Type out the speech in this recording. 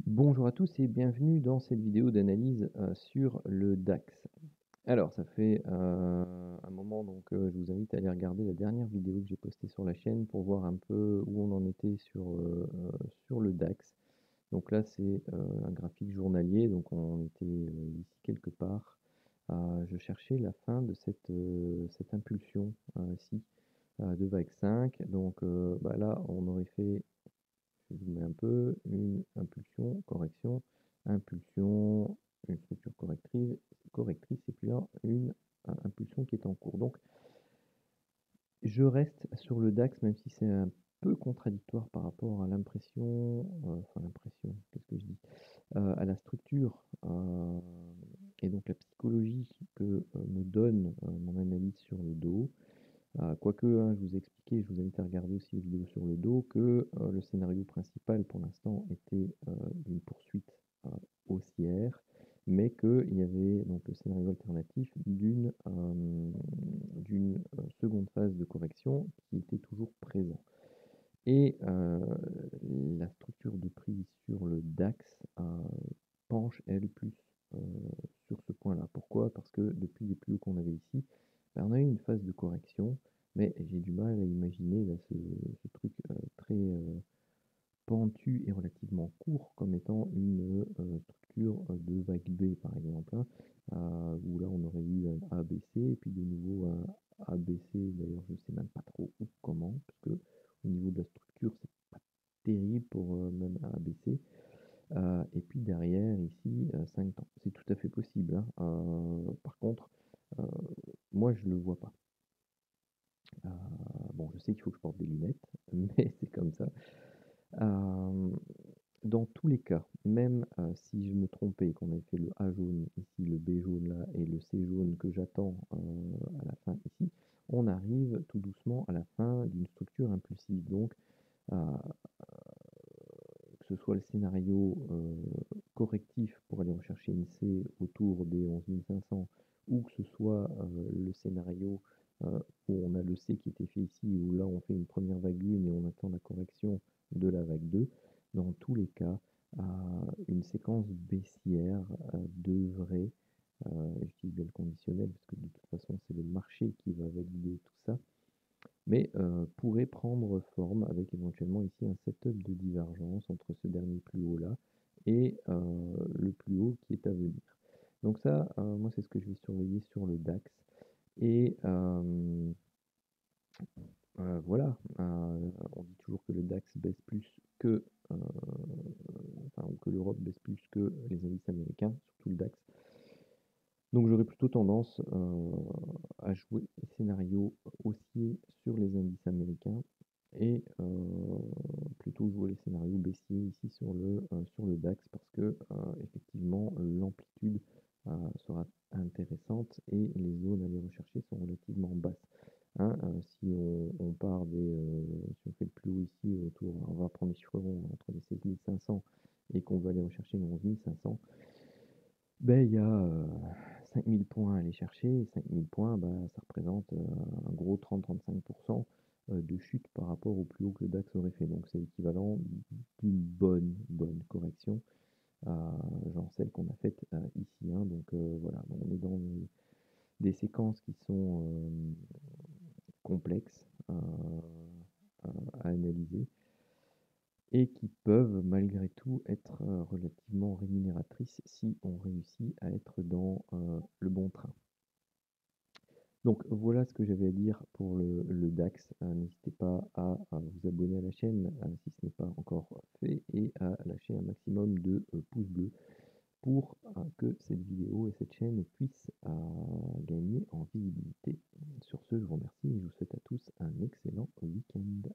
Bonjour à tous et bienvenue dans cette vidéo d'analyse, sur le DAX. Alors ça fait, un moment je vous invite à aller regarder la dernière vidéo que j'ai postée sur la chaîne pour voir un peu où on en était sur le DAX. Donc là c'est, un graphique journalier, donc on était, ici quelque part. Je cherchais la fin de cette impulsion, ci, de vague 5. Là on aurait fait, je vous mets un peu, une impulsion, correction, impulsion, une structure correctrice et puis là une impulsion qui est en cours. Donc je reste sur le DAX même si c'est un peu contradictoire par rapport à l'impression, qu'est-ce que je dis? À la structure, et donc la psychologie que, me donne, mon analyse sur le dos. Quoique, hein, je vous ai expliqué, je vous invite à regarder aussi les vidéos sur le dos, que, le scénario principal pour l'instant était, d'une poursuite, heu, haussière, mais qu'il y avait donc le scénario alternatif seconde phase de correction qui était toujours présent. Et la structure de prix sur le DAX, penche elle plus, heu, sur ce point-là. Pourquoi? Parce que depuis les plus hauts qu'on avait ici, on a eu une phase de correction, mais j'ai du mal à imaginer là ce truc, très, pentu et relativement court comme étant une, structure, de vague B par exemple, hein, où là on aurait eu un ABC et puis de nouveau un ABC, d'ailleurs je sais même pas trop où, comment, parce que au niveau de la structure c'est pas terrible pour, même un ABC. Et puis derrière ici, 5 temps. C'est tout à fait possible, hein, par contre, heu, moi je le vois pas. Heu, bon, je sais qu'il faut que je porte des lunettes, mais c'est comme ça. Hem, Dans tous les cas, même, si je me trompais, qu'on avait fait le A jaune ici, le B jaune là et le C jaune que j'attends, à la fin ici, on arrive tout doucement à la fin d'une structure impulsive. Donc, heu, que ce soit le scénario, correctif pour aller rechercher une C autour des 11 500 ou que ce soit, le scénario, où on a le C qui était fait ici, où là on fait une première vague 1 et on attend la correction de la vague 2. Dans tous les cas, une séquence baissière, devrait, j'utilise bien le conditionnel parce que de toute façon c'est le marché qui va valider tout ça, mais pourrait prendre forme avec éventuellement ici un setup de divergence entre ce dernier plus haut là et le plus haut qui est à venir. Donc ça, moi c'est ce que je vais surveiller sur le DAX et voilà, on dit toujours que le DAX baisse plus que, ou que l'Europe baisse plus que les indices américains, surtout le DAX. Donc j'aurais plutôt tendance, à jouer les scénarios haussiers sur les indices américains et plutôt jouer les scénarios baissiers ici sur le DAX parce que, effectivement, l'amplitude, sera intéressante et les zones à aller rechercher sont relativement basses, hein. Si on part si on fait le plus haut ici autour, on va prendre les chiffres ronds entre les 16 500 et qu'on veut aller rechercher les 11 500. Il y a, 5 000 points à aller chercher et 5 000 points, ça représente, un gros 30-35 de chute par rapport au plus haut que le DAX aurait fait. Donc c'est l'équivalent d'une bonne correction, heu, genre celle qu'on a faite, ici, hein. Voilà, donc on est dans des séquences qui sont, complexes, à analyser et qui peuvent malgré tout être, relativement rémunératrices si on réussit à être dans, le bon train. Donc voilà ce que j'avais à dire pour le DAX. N'hésitez pas à vous abonner à la chaîne, si ce n'est pas encore fait et à lâcher un maximum de, pouces bleus pour, que cette vidéo et cette chaîne puissent, gagner en visibilité. Sur ce, je vous remercie et je vous souhaite à tous un excellent week-end.